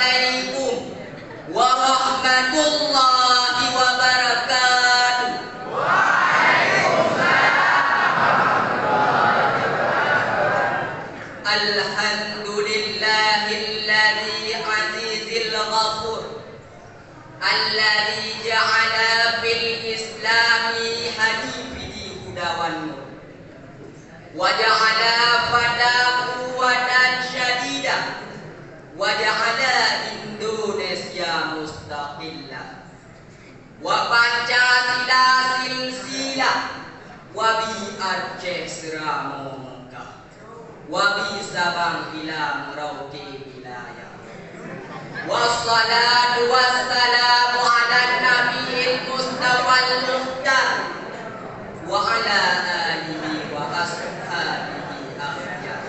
Assalamualaikum warahmatullahi wabarakatuh. Alhamdulillahilladzi azizil ghafur alladzi ja'ala fil islami hanifi hudawan nur wa ja'ala fadahu wadan syadida wa ja'ala Indonesia mustaqillah wa Pancasila silsilah wa bi Aceh Seramo Mekah wa bi Sabang ila Merauke wilayah. Wassalatu wassalamu ala nabiyil mustafal muhtar wa ala alihi wa ashabihi akhyar.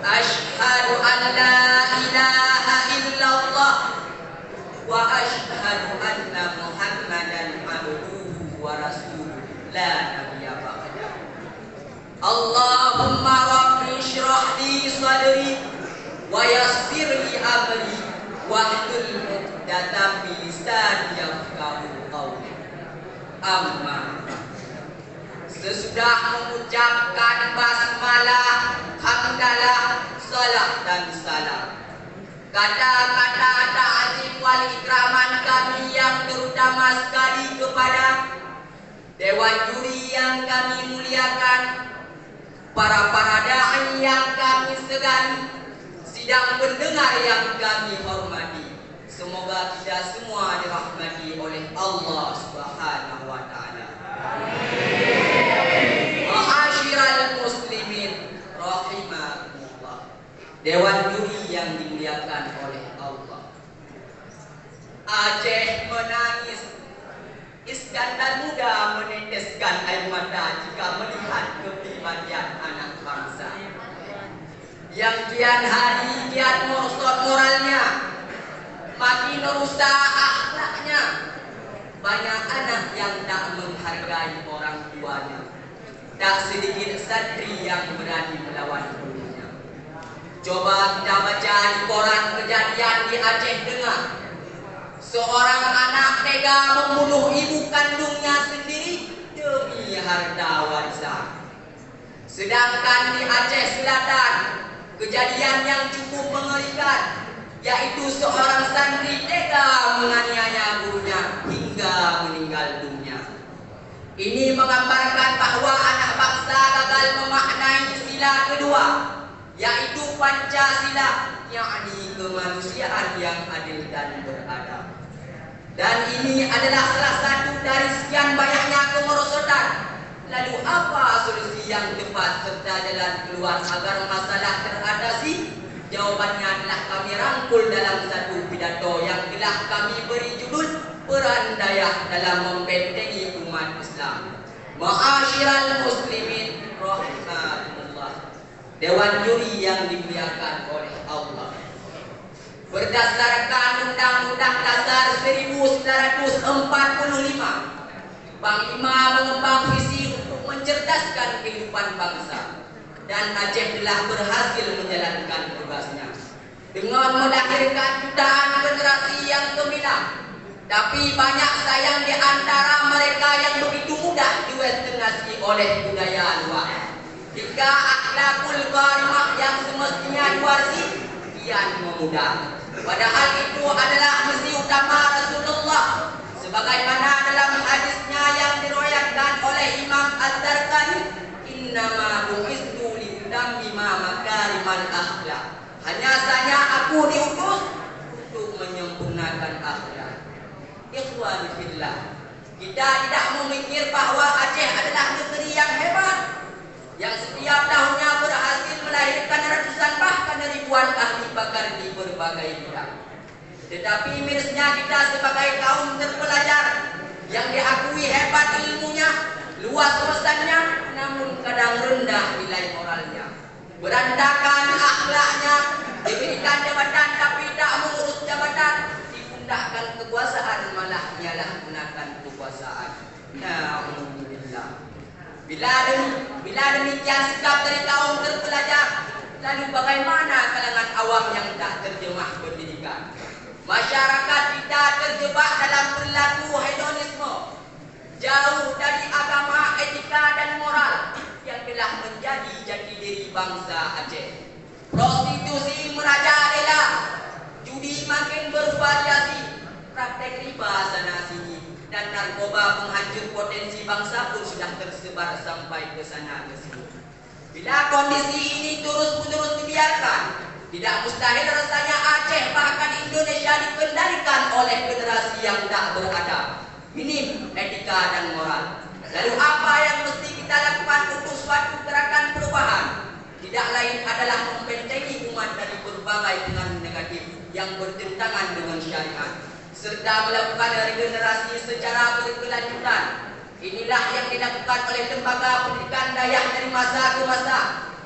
Ashhadu an la ilaha illallah wa ashhadu anna Muhammadan abduhu wa rasuluhu la nabiyya ba'da. Allahumma rabbi shrah li sadri wa yassir li amri wahlul 'uqdatam min lisani yafqahu qawli. Amma sesudah mengucapkan basmalah, hamdalah, salat dan salam, kata-kata ta'zim wal ikraman kami yang terutama sekali kepada dewan juri yang kami muliakan, para da'i yang kami segani, sidang pendengar yang kami hormati. Semoga kita semua dirahmati oleh Allah Subhanahu wa taala. Ma'asyiral muslimin rahimakumullah. Dewan juri yang dimuliakan oleh Allah. Aceh menangis, Iskandar muda meneteskan air mata jika melihat kepribadian anak bangsa yang kian hari kian merosot moralnya, makin merusak akhlaknya. Banyak anak yang tak menghargai orang tuanya, tak sedikit santri yang berani melawan gurunya. Coba kita baca di koran kejadian di Aceh Tengah. Seorang anak tega membunuh ibu kandungnya sendiri demi harta warisan. Sedangkan di Aceh Selatan, kejadian yang cukup mengerikan, yaitu seorang santri tega menganiaya gurunya hingga meninggal dunia. Ini menggambarkan bahwa anak bangsa gagal memaknai sila kedua, yaitu Pancasila, yakni kemanusiaan yang adil dan beradab. Dan ini adalah salah satu dari sekian banyaknya kemerosotan. Lalu apa solusi yang tepat serta jalan keluar agar masalah teratasi? Jawabannya adalah kami rangkul dalam satu pidato yang telah kami beri judul Peran Dayah dalam Membentengi Umat Islam. Ma'asyiral muslimin rahimakumullah. Dewan juri yang dimuliakan oleh Allah. Berdasarkan Undang-Undang Dasar 1945, Panglima mengembang visi untuk mencerdaskan kehidupan bangsa, dan Aceh telah berhasil menjalankan tugasnya dengan melahirkan jutaan generasi yang gemilang. Tapi banyak sayang di antara mereka yang begitu mudah diwetengasi oleh budaya luar, hingga akhlakul karimah yang semestinya diwarisi kian memudar. Padahal itu adalah misi utama Rasulullah, sebagaimana dalam hadisnya yang diriwayatkan oleh Imam Az-Zarqani, innama bu'istu liutammima makarimal akhlak. Hanya saja aku diutus untuk menyempurnakan akhlak. Ikhwan fillah, kita tidak memikir bahwa Aceh adalah negeri yang hebat, yang setiap tahunnya berhasil melahirkan ratusan bahkan ribuan ahli pakar di berbagai bidang. Tetapi mirisnya kita sebagai kaum terpelajar yang diakui hebat ilmunya, luas wawasannya, namun kadang rendah nilai moralnya, berantakan akhlaknya, diberikan jabatan tapi tak mengurus jabatan, dipundakkan kekuasaan malah menyalahgunakan kekuasaan. Alhamdulillah. Bila demikian sikap dari kaum terpelajar, lalu bagaimana kalangan awam yang tak terjemah pendidikan? masyarakat kita terjebak dalam perilaku hedonisme, jauh dari agama, etika dan moral yang telah menjadi jati diri bangsa Aceh. Prostitusi merajalela, judi makin bervariasi, praktek riba sana sini, dan narkoba penghancur potensi bangsa pun sudah tersebar sampai ke sana ke sini. Bila kondisi ini terus-menerus dibiarkan, tidak mustahil rasanya Aceh bahkan Indonesia dikendalikan oleh generasi yang tak beradab, minim etika dan moral. Lalu apa yang mesti kita lakukan untuk suatu gerakan perubahan? Tidak lain adalah membentengi umat dari berbagai pengaruh negatif yang bertentangan dengan syariat, serta melakukan regenerasi secara berkelanjutan. Inilah yang dilakukan oleh lembaga pendidikan Dayak dari masa ke masa,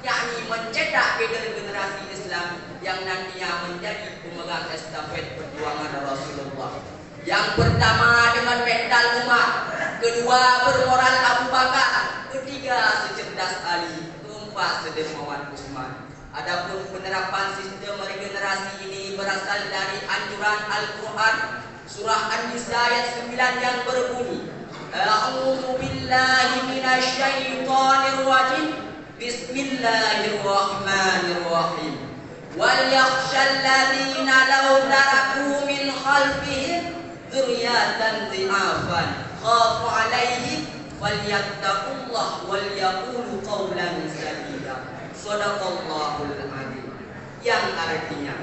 yakni mencetak generasi Islam yang nantinya menjadi pemegang estafet perjuangan Rasulullah. Yang pertama dengan mental umat, kedua bermoral Abu Bakar, ketiga secerdas Ali, keempat sedermawan Utsman. Adapun penerapan sistem regenerasi ini berasal dari anjuran Al-Quran surah An-Nisa ayat 9 yang berbunyi, A'udzu billahi minasyaitonir rajim. Bismillahirrahmanirrahim. Wal yakhshal ladzina law taraku min khalfihim dzurriyyatan dhi'afan khafu 'alaihim falyattaqullah wal yaqulu qawlan sadida. Shadaqallahul adzim. Yang artinya,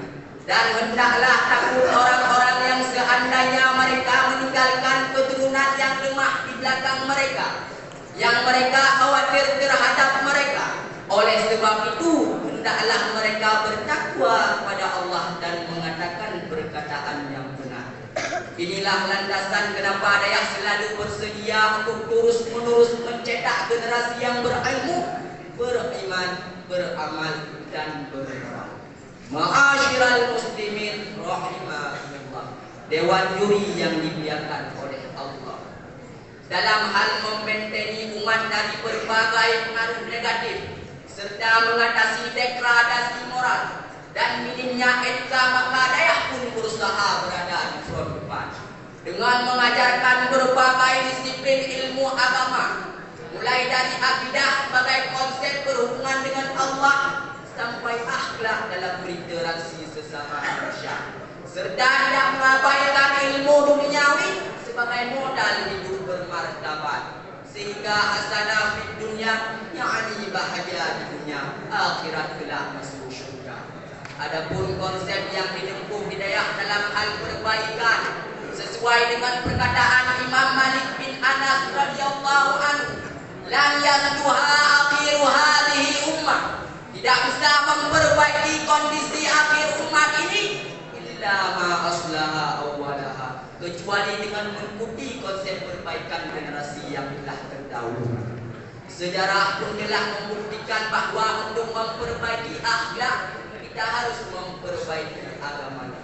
dan hendaklah takut orang-orang yang seandainya mereka meninggalkan keturunan yang lemah di belakang mereka, yang mereka khawatir terhadap mereka. Oleh sebab itu, hendaklah mereka bertakwa kepada Allah dan mengatakan perkataan yang benar. Inilah landasan kenapa Dayak selalu bersedia untuk terus-menerus mencetak generasi yang berilmu, beriman, beramal, dan bermoral. Ma'asyiral muslimin rahimakumullah, dewan juri yang dimuliakan oleh Allah, dalam hal membentengi umat dari berbagai pengaruh negatif serta mengatasi degradasi moral dan minimnya etika, maka Dayak pun berusaha berada di front depan dengan mengajarkan berbagai disiplin ilmu agama, mulai dari akidah sebagai konsep berhubungan dengan Allah sampai akhlak dalam berinteraksi sesama manusia, serta tidak mengabaikan ilmu duniawi sebagai modal hidup bermartabat, sehingga hasanah fid dunya, yakni bahagia di dunia, akhirat kelak masuk syurga. Adapun konsep yang ditempuh di Dayak dalam hal perbaikan sesuai dengan perkataan Imam Malik bin Anas radhiyallahu anhu, lan yasluha akhiru hadhihi ummah, tidak bisa memperbaiki kondisi akhir umat ini illa ma aslaha awwalaha, kecuali dengan mengikuti konsep perbaikan generasi yang telah terdahulu. Sejarah pun telah membuktikan bahwa untuk memperbaiki akhlak kita harus memperbaiki agama.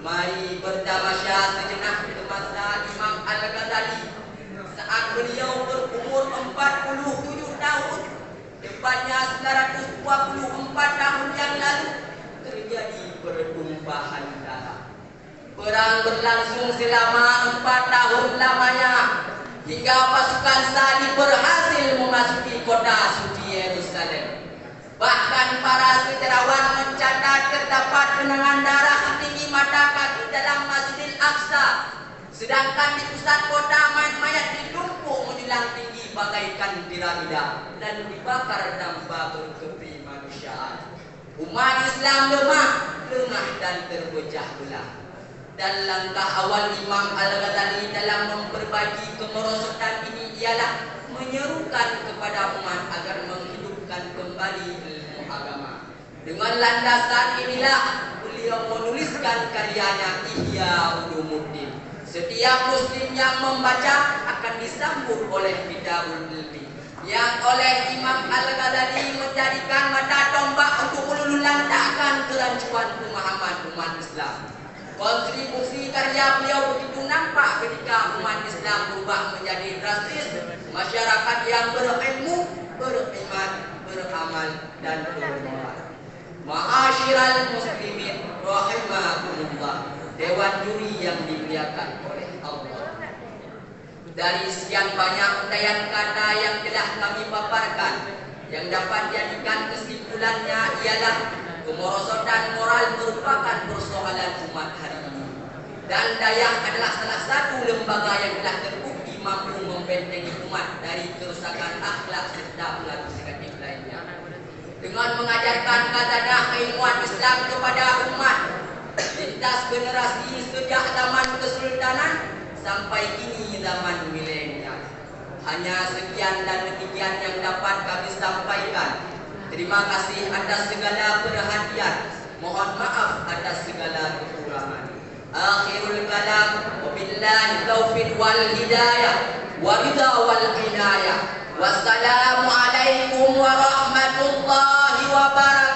Mari bertamasya sejenak ke masa Imam Al-Ghazali saat beliau berumur 47 tahun. Tepatnya 924 tahun yang lalu terjadi pertumpahan darah. Perang berlangsung selama 4 tahun lamanya hingga pasukan Salib berhasil memasuki kota suci Yerusalem. Bahkan para sejarawan mencatat terdapat genangan darah setinggi mata kaki dalam Masjidil Aqsa, sedangkan di pusat kota mayat-mayat ditumpuk menjulang tinggi bagaikan piramida dan dibakar tanpa bertepi manusiaan. Umat Islam lemah dan terpecah belah. Dan langkah awal Imam Al-Ghazali dalam memperbaiki kemerosotan ini ialah menyerukan kepada umat agar menghidupkan kembali ilmu agama. Dengan landasan inilah beliau menuliskan karyanya Ihya Ulumuddin. Setiap muslim yang membaca akan disambut oleh kitabul ilmi yang oleh Imam Al-Ghazali menjadikan mata tombak untuk meluluhlantakkan kerancuan pemahaman umat Islam. Kontribusi karya beliau begitu nampak ketika umat Islam berubah menjadi drastis, masyarakat yang berilmu, beriman, beramal, dan bermoral. Ma'asyiral muslimin rahimakumullah, dewan juri disediakan oleh Allah. Dari sekian banyak uraian kata yang telah kami paparkan, yang dapat dijadikan kesimpulannya ialah kemerosotan moral merupakan persoalan umat hari ini. Dan Dayah adalah salah satu lembaga yang telah terbukti mampu membentengi umat dari kerusakan akhlak serta perilaku negatif lainnya. Dengan mengajarkan katadah ilmuwan Islam kepada umat lintas generasi sejak zaman Kesultanan sampai kini zaman milenial. Hanya sekian dan demikian yang dapat kami sampaikan. Terima kasih atas segala perhatian. Mohon maaf atas segala kekurangan. Akhirul kalam, wabillahi taufiq wal hidayah, waridha wal inayah. Wassalamualaikum warahmatullahi wabarakatuh.